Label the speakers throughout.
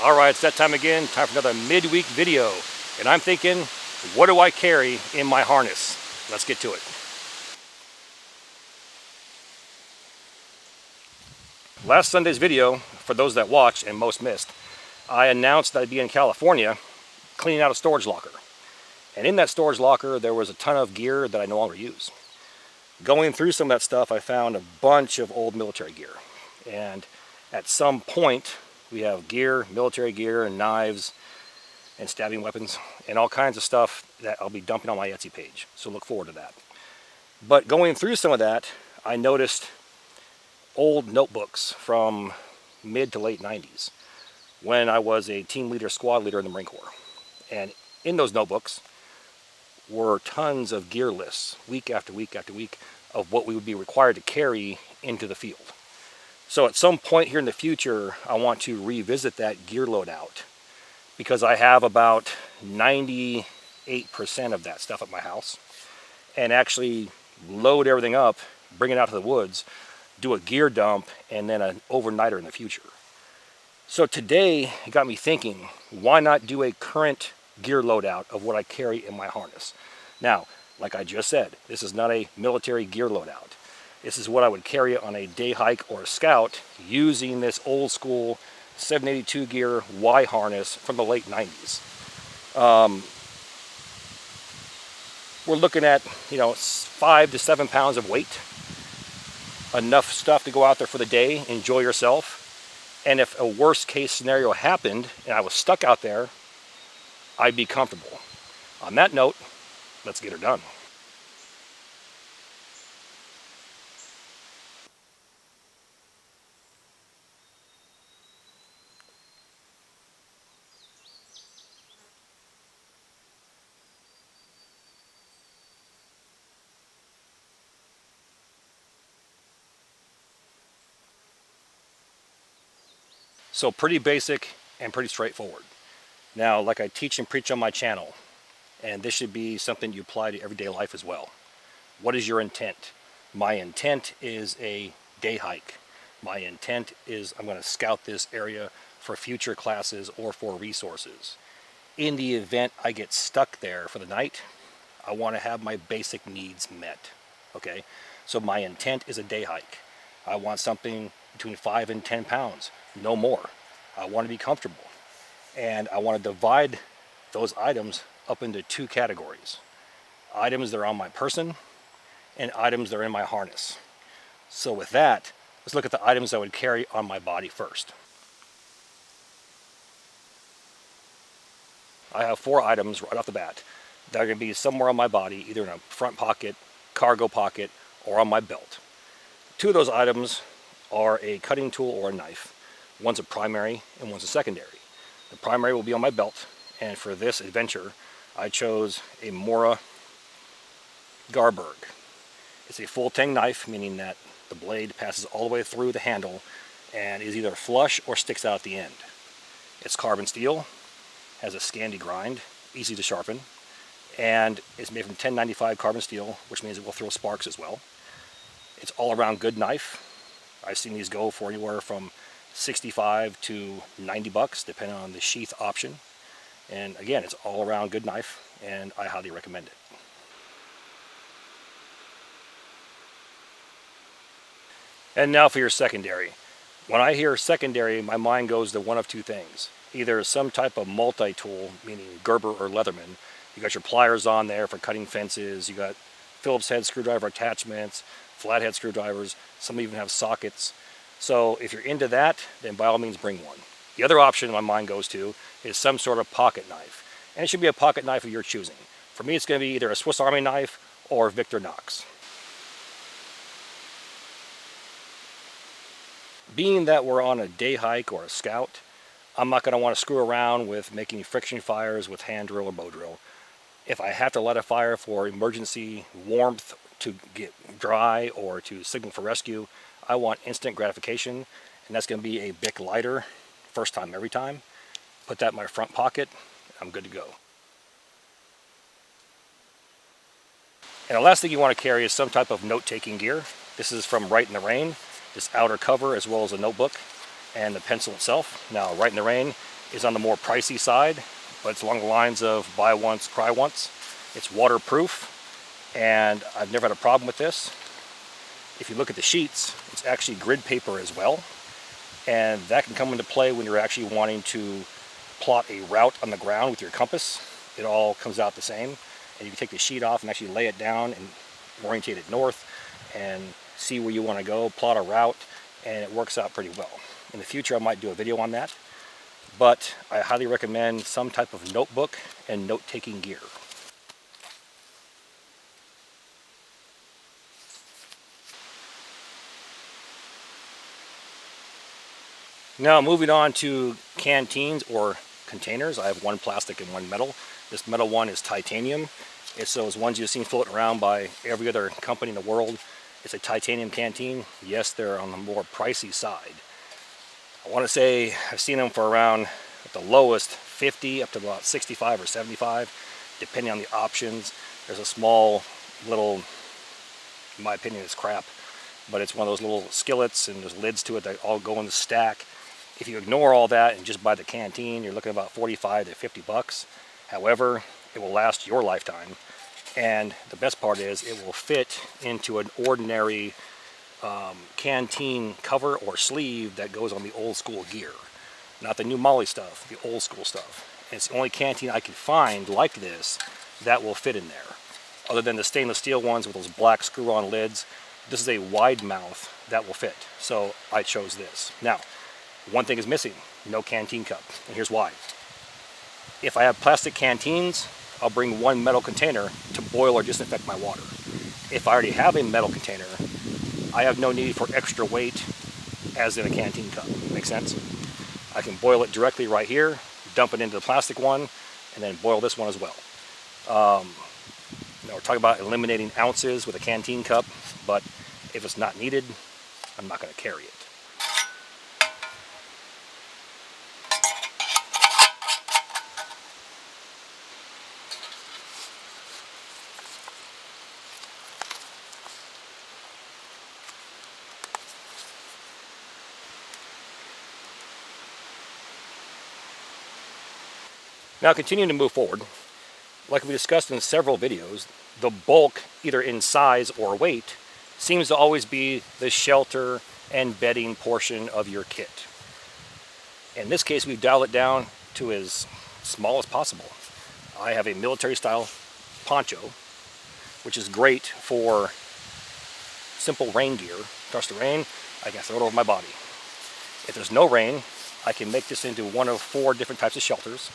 Speaker 1: All right, it's that time again. Time for another midweek video. And I'm thinking, what do I carry in my harness? Let's get to it. Last Sunday's video, for those that watched and most missed, I announced that I'd be in California cleaning out a storage locker. And in that storage locker, there was a ton of gear that I no longer use. Going through some of that stuff, I found a bunch of old military gear. And at some point, we have gear, military gear, and knives, and stabbing weapons, and all kinds of stuff that I'll be dumping on my Etsy page. So look forward to that. But going through some of that, I noticed old notebooks from mid to late 90s when I was a team leader, squad leader in the Marine Corps. And in those notebooks were tons of gear lists, week after week after week, of what we would be required to carry into the field. So at some point here in the future, I want to revisit that gear loadout because I have about 98% of that stuff at my house, and actually load everything up, bring it out to the woods, do a gear dump, and then an overnighter in the future. So today it got me thinking, why not do a current gear loadout of what I carry in my harness? Now, like I just said, this is not a military gear loadout. This is what I would carry on a day hike or a scout using this old school 782 gear Y harness from the late 90s. We're looking at, 5 to 7 pounds of weight. Enough stuff to go out there for the day, enjoy yourself. And if a worst case scenario happened and I was stuck out there, I'd be comfortable. On that note, let's get her done. So pretty basic and pretty straightforward. Now, like I teach and preach on my channel, and this should be something you apply to everyday life as well. What is your intent? My intent is a day hike. My intent is I'm going to scout this area for future classes or for resources. In the event I get stuck there for the night, I want to have my basic needs met. Okay? So my intent is a day hike. I want something between 5 and 10 pounds, no more. I want to be comfortable. And I want to divide those items up into 2 categories. Items that are on my person and items that are in my harness. So with that, let's look at the items I would carry on my body first. I have 4 items right off the bat that are going to be somewhere on my body, either in a front pocket, cargo pocket, or on my belt. 2 of those items are a cutting tool or a knife. One's a primary and one's a secondary. The primary will be on my belt, and for this adventure, I chose a Mora Garberg. It's a full tang knife, meaning that the blade passes all the way through the handle and is either flush or sticks out at the end. It's carbon steel, has a Scandi grind, easy to sharpen, and it's made from 1095 carbon steel, which means it will throw sparks as well. It's all around good knife. I've seen these go for anywhere from $65 to $90, depending on the sheath option. And again, it's all around good knife, and I highly recommend it. And now for your secondary. When I hear secondary, my mind goes to one of 2 things. Either some type of multi-tool, meaning Gerber or Leatherman. You got your pliers on there for cutting fences. You got Phillips head screwdriver attachments, flathead screwdrivers. Some even have sockets. So if you're into that, then by all means bring one. The other option my mind goes to is some sort of pocket knife. And it should be a pocket knife of your choosing. For me, it's going to be either a Swiss Army knife or Victorinox. Being that we're on a day hike or a scout, I'm not going to want to screw around with making friction fires with hand drill or bow drill. If I have to light a fire for emergency warmth to get dry or to signal for rescue, I want instant gratification, and that's going to be a Bic lighter, first time every time. Put that in my front pocket, I'm good to go. And the last thing you want to carry is some type of note-taking gear. This is from Right in the Rain, this outer cover as well as a notebook and the pencil itself. Now, Right in the Rain is on the more pricey side, but it's along the lines of buy once, cry once. It's waterproof, and I've never had a problem with this. If you look at the sheets, it's actually grid paper as well, and that can come into play when you're actually wanting to plot a route on the ground with your compass. It all comes out the same, and you can take the sheet off and actually lay it down and orientate it north and see where you want to go, plot a route, and it works out pretty well. In the future I might do a video on that, but I highly recommend some type of notebook and note-taking gear. Now moving on to canteens or containers. I have one plastic and one metal. This metal one is titanium. It's those ones you've seen floating around by every other company in the world. It's a titanium canteen. Yes, they're on the more pricey side. I want to say I've seen them for around, at the lowest, 50 up to about 65 or 75, depending on the options. There's a small little, in my opinion it's crap, but it's one of those little skillets and there's lids to it that all go in the stack. If you ignore all that and just buy the canteen, you're looking at about 45 to 50 bucks. However, it will last your lifetime. And the best part is it will fit into an ordinary canteen cover or sleeve that goes on the old school gear. Not the new Molly stuff, the old school stuff. And it's the only canteen I can find like this that will fit in there. Other than the stainless steel ones with those black screw-on lids, this is a wide mouth that will fit. So I chose this. Now, one thing is missing, no canteen cup. And here's why. If I have plastic canteens, I'll bring one metal container to boil or disinfect my water. If I already have a metal container, I have no need for extra weight as in a canteen cup. Make sense? I can boil it directly right here, dump it into the plastic one, and then boil this one as well. We're talking about eliminating ounces with a canteen cup, but if it's not needed, I'm not going to carry it. Now continuing to move forward, like we discussed in several videos, the bulk, either in size or weight, seems to always be the shelter and bedding portion of your kit. In this case, we've dialed it down to as small as possible. I have a military style poncho, which is great for simple rain gear. Starts to rain, I can throw it over my body. If there's no rain, I can make this into one of 4 different types of shelters.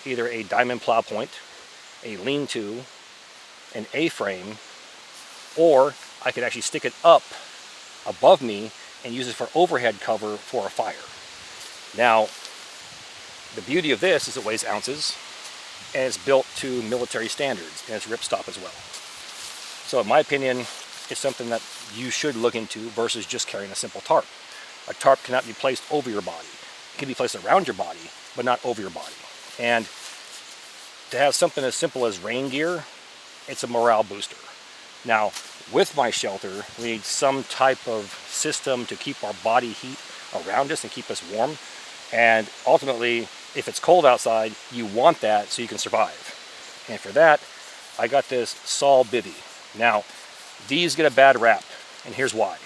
Speaker 1: Either a diamond plow point, a lean-to, an A-frame, or I could actually stick it up above me and use it for overhead cover for a fire. Now, the beauty of this is it weighs ounces, and it's built to military standards, and it's ripstop as well. So in my opinion, it's something that you should look into versus just carrying a simple tarp. A tarp cannot be placed over your body. It can be placed around your body, but not over your body. And to have something as simple as rain gear, it's a morale booster. Now, with my shelter, we need some type of system to keep our body heat around us and keep us warm. And ultimately, if it's cold outside, you want that so you can survive. And for that, I got this Sol bivy. Now, these get a bad rap, and here's why.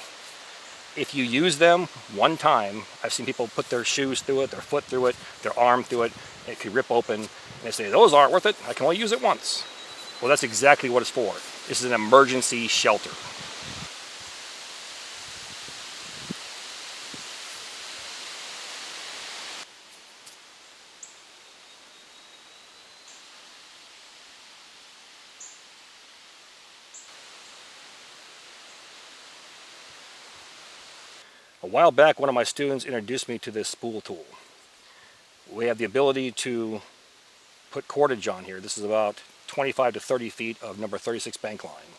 Speaker 1: If you use them one time, I've seen people put their shoes through it, their foot through it, their arm through it, and it could rip open, and they say, those aren't worth it, I can only use it once. Well, that's exactly what it's for. This is an emergency shelter. A while back, one of my students introduced me to this spool tool. We have the ability to put cordage on here. This is about 25 to 30 feet of number 36 bank line.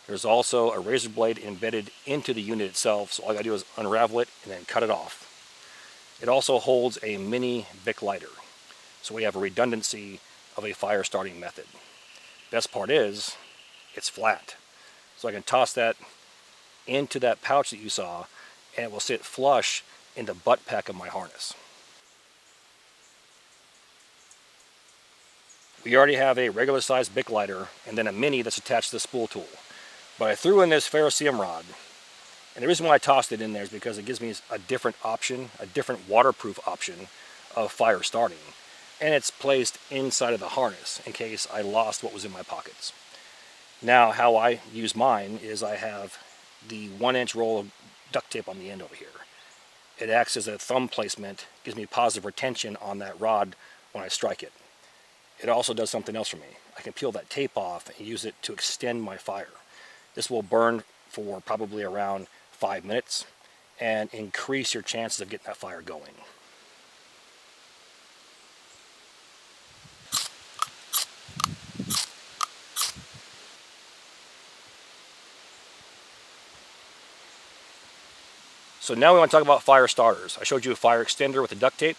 Speaker 1: There's also a razor blade embedded into the unit itself, so all I gotta do is unravel it and then cut it off. It also holds a mini Bic lighter, so we have a redundancy of a fire starting method. Best part is, it's flat. So I can toss that into that pouch that you saw, and it will sit flush in the butt pack of my harness. We already have a regular sized Bic lighter and then a mini that's attached to the spool tool. But I threw in this ferrocerium rod, and the reason why I tossed it in there is because it gives me a different option, a different waterproof option of fire starting. And it's placed inside of the harness in case I lost what was in my pockets. Now, how I use mine is I have the 1-inch roll of duct tape on the end over here. It acts as a thumb placement, gives me positive retention on that rod when I strike it. It also does something else for me. I can peel that tape off and use it to extend my fire. This will burn for probably around 5 minutes and increase your chances of getting that fire going. So now we want to talk about fire starters. I showed you a fire extender with the duct tape,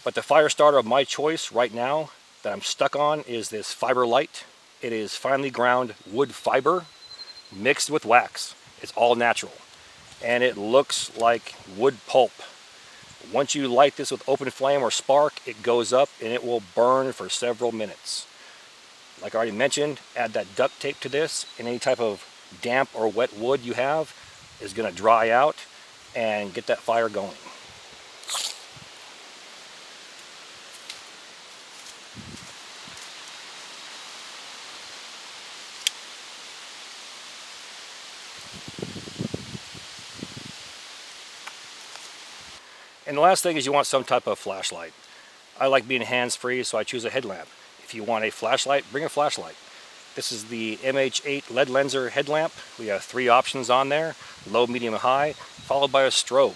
Speaker 1: but the fire starter of my choice right now that I'm stuck on is this Fiber Light. It is finely ground wood fiber mixed with wax. It's all natural, and it looks like wood pulp. Once you light this with open flame or spark, it goes up and it will burn for several minutes. Like I already mentioned, add that duct tape to this, and any type of damp or wet wood you have is going to dry out and get that fire going. And the last thing is you want some type of flashlight. I like being hands-free, so I choose a headlamp. If you want a flashlight, bring a flashlight. This is the MH8 LED Lenser headlamp. We have 3 options on there, low, medium, and high, followed by a strobe.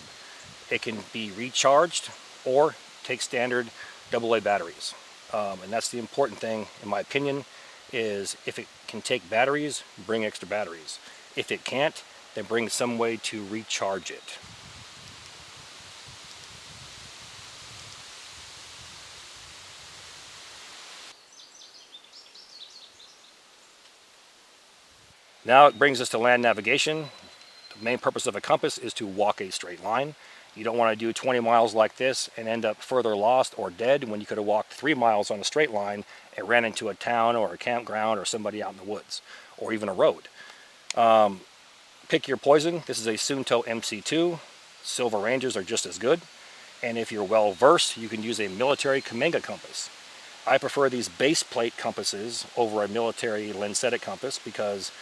Speaker 1: It can be recharged or take standard AA batteries. And that's the important thing, in my opinion, is if it can take batteries, bring extra batteries. If it can't, then bring some way to recharge it. Now it brings us to land navigation. The main purpose of a compass is to walk a straight line. You don't want to do 20 miles like this and end up further lost or dead when you could have walked 3 miles on a straight line and ran into a town or a campground or somebody out in the woods or even a road. Pick your poison. This is a Sunto MC2. Silver Rangers are just as good. And if you're well versed, you can use a military Kamenga compass. I prefer these base plate compasses over a military lensetic compass because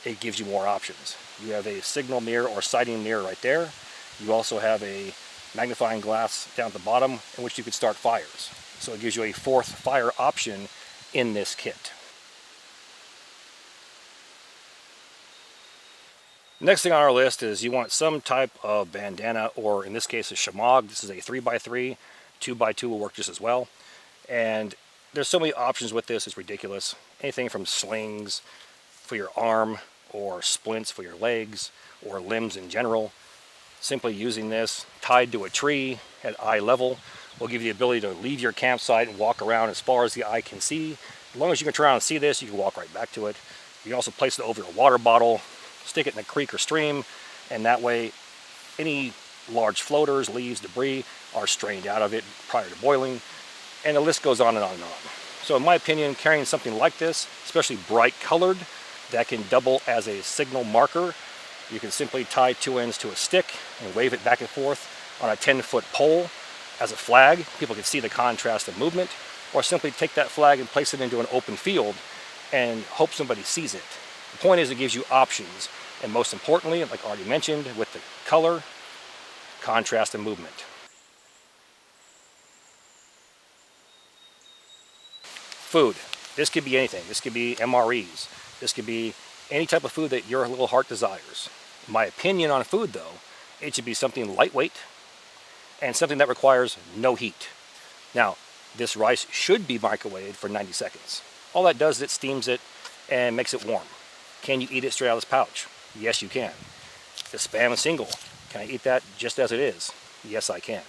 Speaker 1: it gives you more options. You have a signal mirror or sighting mirror right there. You also have a magnifying glass down at the bottom in which you could start fires. So it gives you a 4th fire option in this kit. Next thing on our list is you want some type of bandana, or in this case a shamag. This is a 3x3, 2x2 will work just as well. And there's so many options with this, it's ridiculous. Anything from slings for your arm, or splints for your legs, or limbs in general. Simply using this tied to a tree at eye level will give you the ability to leave your campsite and walk around as far as the eye can see. As long as you can turn around and see this, you can walk right back to it. You can also place it over your water bottle, stick it in a creek or stream, and that way any large floaters, leaves, debris are strained out of it prior to boiling, and the list goes on and on and on. So in my opinion, carrying something like this, especially bright colored, that can double as a signal marker. You can simply tie 2 ends to a stick and wave it back and forth on a 10-foot pole as a flag. People can see the contrast of movement, or simply take that flag and place it into an open field and hope somebody sees it. The point is it gives you options, and most importantly, like I already mentioned, with the color, contrast, and movement. Food. This could be anything. This could be MREs. This could be any type of food that your little heart desires. My opinion on food, though, it should be something lightweight and something that requires no heat. Now, this rice should be microwaved for 90 seconds. All that does is it steams it and makes it warm. Can you eat it straight out of this pouch? Yes, you can. The Spam and Single, can I eat that just as it is? Yes, I can.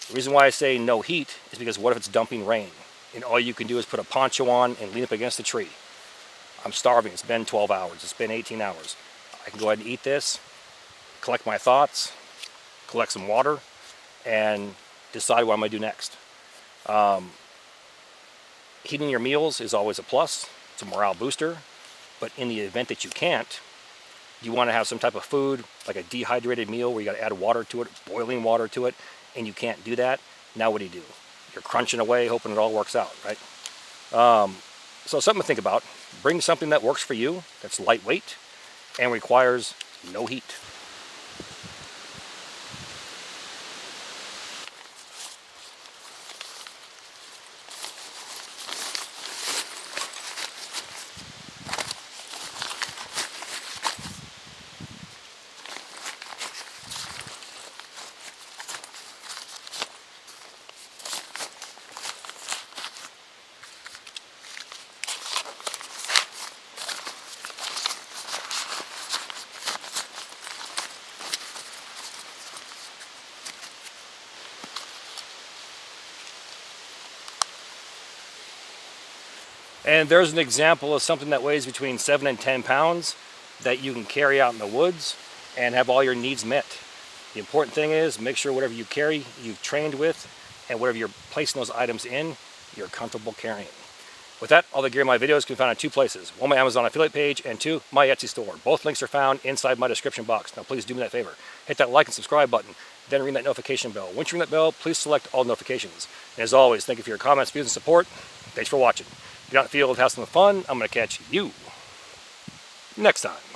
Speaker 1: The reason why I say no heat is because what if it's dumping rain and all you can do is put a poncho on and lean up against a tree? I'm starving. It's been 12 hours. It's been 18 hours. I can go ahead and eat this, collect my thoughts, collect some water, and decide what I'm going to do next. Heating your meals is always a plus. It's a morale booster. But in the event that you can't, you want to have some type of food, like a dehydrated meal where you got to add water to it, boiling water to it, and you can't do that. Now what do? You're crunching away, hoping it all works out, right? So something to think about. Bring something that works for you, that's lightweight, and requires no heat. And there's an example of something that weighs between 7 and 10 pounds that you can carry out in the woods and have all your needs met. The important thing is make sure whatever you carry, you've trained with, and whatever you're placing those items in, you're comfortable carrying. With that, all the gear in my videos can be found in two places. One, my Amazon affiliate page, and two, my Etsy store. Both links are found inside my description box. Now please do me that favor. Hit that like and subscribe button, then ring that notification bell. Once you ring that bell, please select all notifications. And as always, thank you for your comments, views, and support. Thanks for watching. If you're out in the field, have some fun, I'm going to catch you next time.